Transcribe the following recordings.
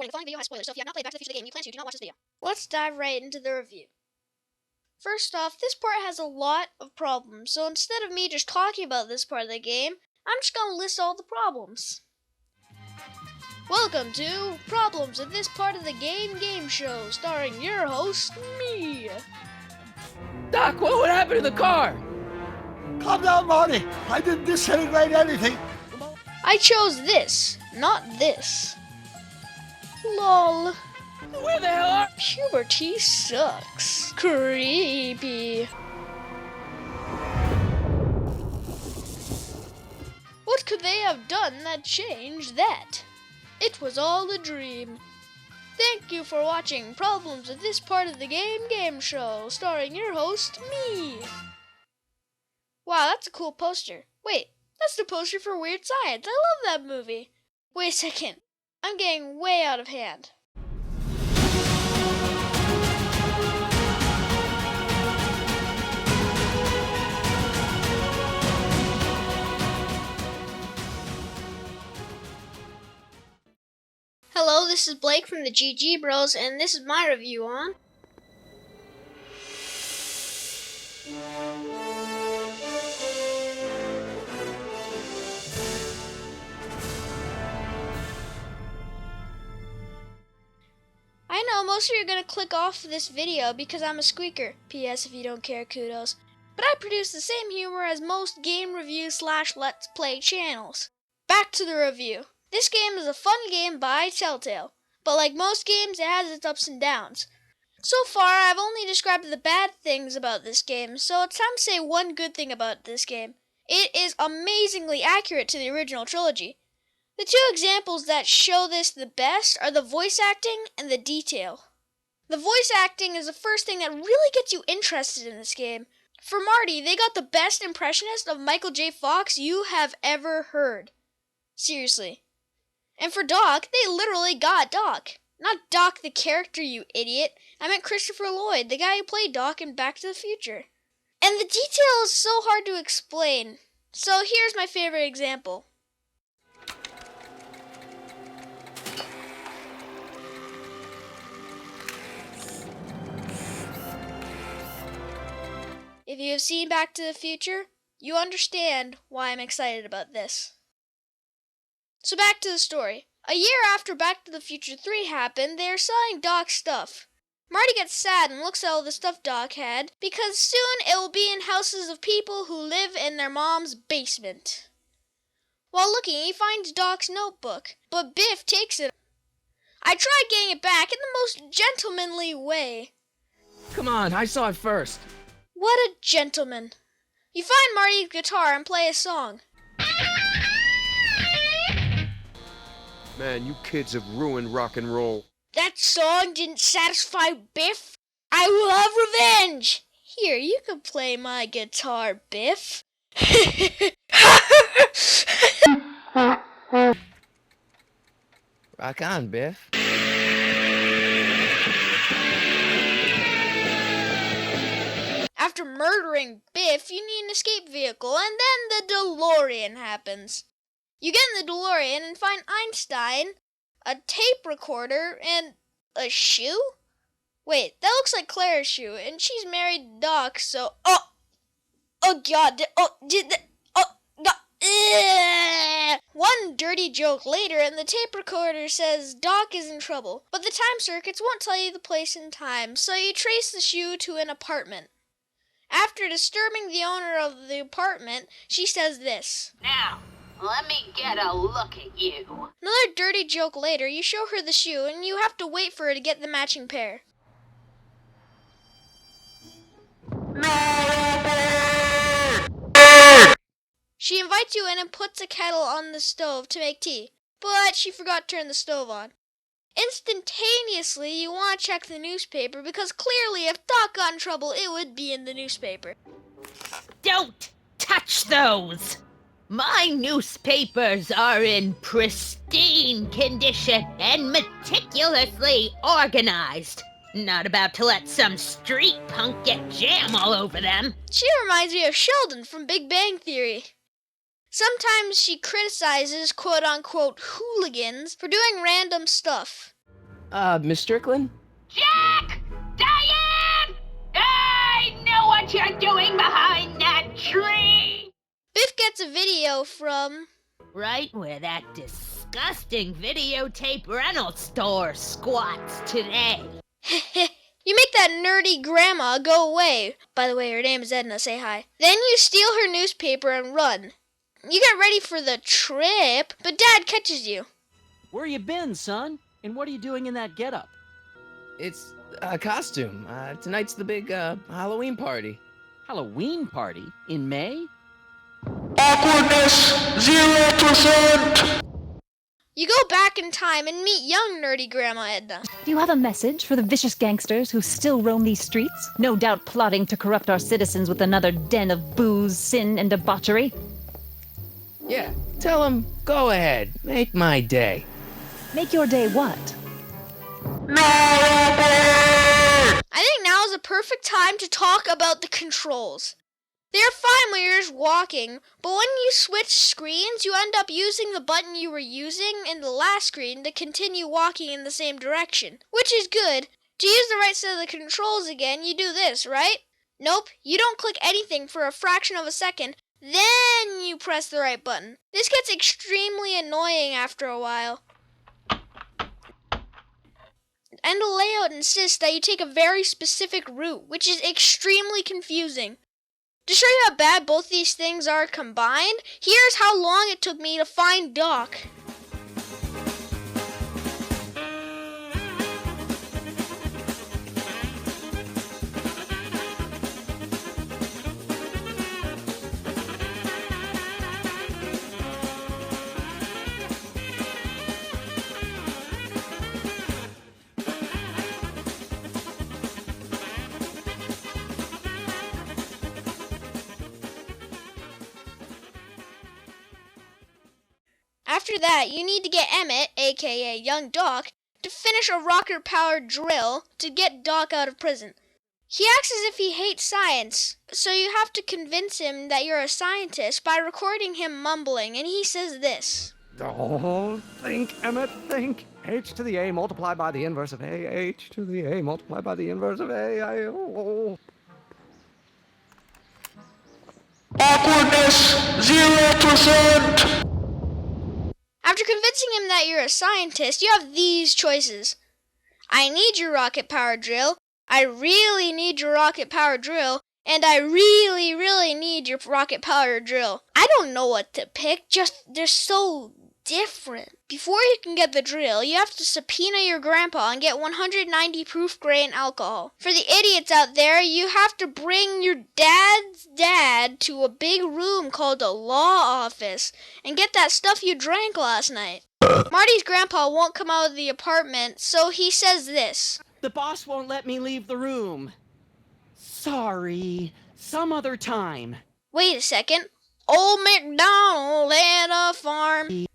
Warning, the following video has spoilers, so if you have not played Back to the Future the game you plan to, do not watch this video. Let's dive right into the review. First off, this part has a lot of problems, so instead of me just talking about this part of the game, I'm just gonna list all the problems. Welcome to Problems in This Part of the Game Show, starring your host, me. Doc, what would happen to the car? Calm down, Marty. I didn't disintegrate anything. I chose this, not this. Lol. Where the hell are... Puberty sucks. Creepy. What could they have done that changed that? It was all a dream. Thank you for watching Problems with This Part of the Game Show, starring your host, me. Wow, that's a cool poster. Wait, that's the poster for Weird Science. I love that movie. Wait a second. I'm getting way out of hand. Hello, this is Blake from the GG Bros, and this is my review on... I know most of you are going to click off this video because I'm a squeaker. P.S. if you don't care, kudos. But I produce the same humor as most game reviews / let's play channels. Back to the review. This game is a fun game by Telltale, but like most games, it has its ups and downs. So far, I've only described the bad things about this game, so it's time to say one good thing about this game. It is amazingly accurate to the original trilogy. The two examples that show this the best are the voice acting and the detail. The voice acting is the first thing that really gets you interested in this game. For Marty, they got the best impressionist of Michael J. Fox you have ever heard. Seriously. And for Doc, they literally got Doc. Not Doc the character, you idiot. I meant Christopher Lloyd, the guy who played Doc in Back to the Future. And the detail is so hard to explain. So here's my favorite example. If you have seen Back to the Future, you understand why I'm excited about this. So back to the story. A year after Back to the Future 3 happened, they are selling Doc's stuff. Marty gets sad and looks at all the stuff Doc had, because soon it will be in houses of people who live in their mom's basement. While looking, he finds Doc's notebook, but Biff takes it. I tried getting it back in the most gentlemanly way. Come on, I saw it first. What a gentleman. You find Marty's guitar and play a song. Man, you kids have ruined rock and roll. That song didn't satisfy Biff. I will have revenge. Here, you can play my guitar, Biff. Rock on, Biff. After murdering Biff, you need an escape vehicle, and then the DeLorean happens. You get in the DeLorean and find Einstein, a tape recorder, and a shoe? Wait, that looks like Claire's shoe, and she's married to Doc, so... One dirty joke later, and the tape recorder says Doc is in trouble, but the time circuits won't tell you the place and time, so you trace the shoe to an apartment. After disturbing the owner of the apartment, she says this. Now, let me get a look at you. Another dirty joke later, you show her the shoe, and you have to wait for her to get the matching pair. She invites you in and puts a kettle on the stove to make tea, but she forgot to turn the stove on. Instantaneously, you want to check the newspaper because clearly if Doc got in trouble, it would be in the newspaper. Don't touch those! My newspapers are in pristine condition and meticulously organized. Not about to let some street punk get jam all over them. She reminds me of Sheldon from Big Bang Theory. Sometimes she criticizes quote-unquote hooligans for doing random stuff. Miss Strickland? Jack! Diane! I know what you're doing behind that tree! Biff gets a video from... Right where that disgusting videotape rental store squats today. You make that nerdy grandma go away. By the way, her name is Edna, say hi. Then you steal her newspaper and run. You get ready for the trip, but Dad catches you. Where you been, son? And what are you doing in that getup? It's a costume. Tonight's the big, Halloween party. Halloween party? In May? Awkwardness 0%. You go back in time and meet young nerdy Grandma Edna. Do you have a message for the vicious gangsters who still roam these streets? No doubt plotting to corrupt our citizens with another den of booze, sin, and debauchery. Yeah, tell him, go ahead, make my day. Make your day what? I think now is a perfect time to talk about the controls. They're fine when you're just walking, but when you switch screens, you end up using the button you were using in the last screen to continue walking in the same direction, which is good. To use the right set of the controls again, you do this, right? Nope, you don't click anything for a fraction of a second, then you press the right button. This gets extremely annoying after a while. And the layout insists that you take a very specific route, which is extremely confusing. To show you how bad both these things are combined, here's how long it took me to find Doc. After that, you need to get Emmett, aka Young Doc, to finish a rocket-powered drill to get Doc out of prison. He acts as if he hates science, so you have to convince him that you're a scientist by recording him mumbling, and he says this. Don't think, Emmett, think. H to the A multiplied by the inverse of A. H to the A multiplied by the inverse of A. Awkwardness 0%. After convincing him that you're a scientist, you have these choices. I need your rocket-powered drill, I really need your rocket-powered drill, and I really, really need your rocket-powered drill. I don't know what to pick, just they're so different. Before you can get the drill, you have to subpoena your grandpa and get 190 proof grain alcohol. For the idiots out there, you have to bring your dad's dad to a big room called the law office and get that stuff you drank last night. Marty's grandpa won't come out of the apartment, so he says this. The boss won't let me leave the room. Sorry. Some other time. Wait a second. Old MacDonald had a farm. You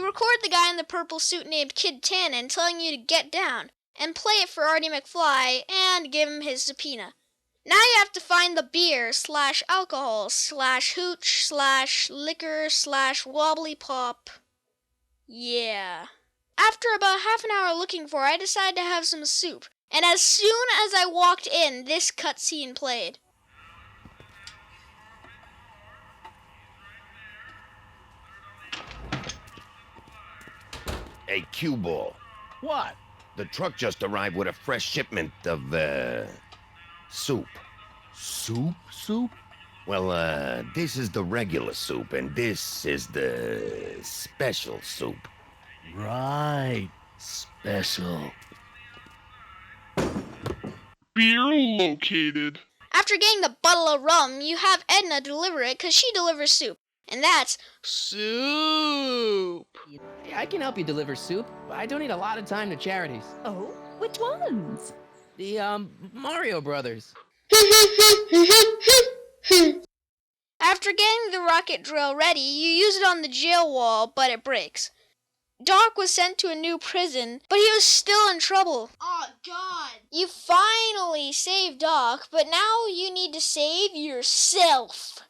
record the guy in the purple suit named Kid Tannen telling you to get down, and play it for Artie McFly, and give him his subpoena. Now you have to find the beer/alcohol/hooch/liquor/wobbly pop. Yeah. After about half an hour looking for it, I decided to have some soup, and as soon as I walked in, this cutscene played. Hey, cue ball. What? The truck just arrived with a fresh shipment of, soup. Soup? Well, this is the regular soup, and this is the special soup. Right. Special. Beer located. After getting the bottle of rum, you have Edna deliver it because she delivers soup. And that's soup. Yeah, I can help you deliver soup. I donate a lot of time to charities. Oh, which ones? The, Mario Brothers. After getting the rocket drill ready, you use it on the jail wall, but it breaks. Doc was sent to a new prison, but he was still in trouble. Oh, God. You finally saved Doc, but now you need to save yourself.